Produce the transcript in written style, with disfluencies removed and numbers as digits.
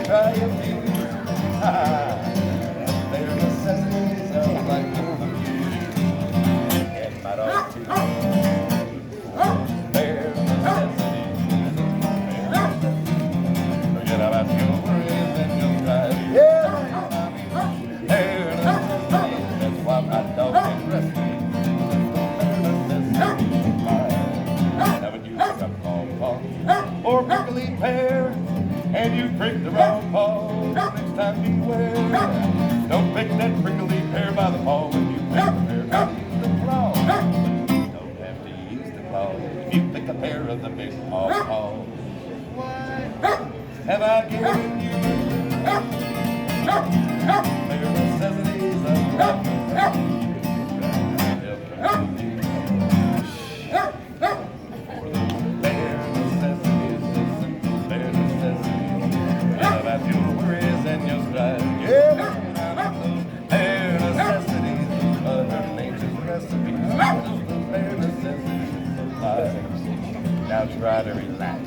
try a few. Bare necessities of life for you. And my dog too. Bare necessities. Forget about your worries and your strife. Yeah, bare necessities. That's why my dog can rest me. Now when you pick up a paw or prickly pear, and you prick the wrong paw, next time beware. Don't pick that prickly pear by the paw when you pick the pear. Don't use the claw. Don't have to use the claw if you pick a pair of the big paw. Why have I given you bare necessities of life? Now try to relax.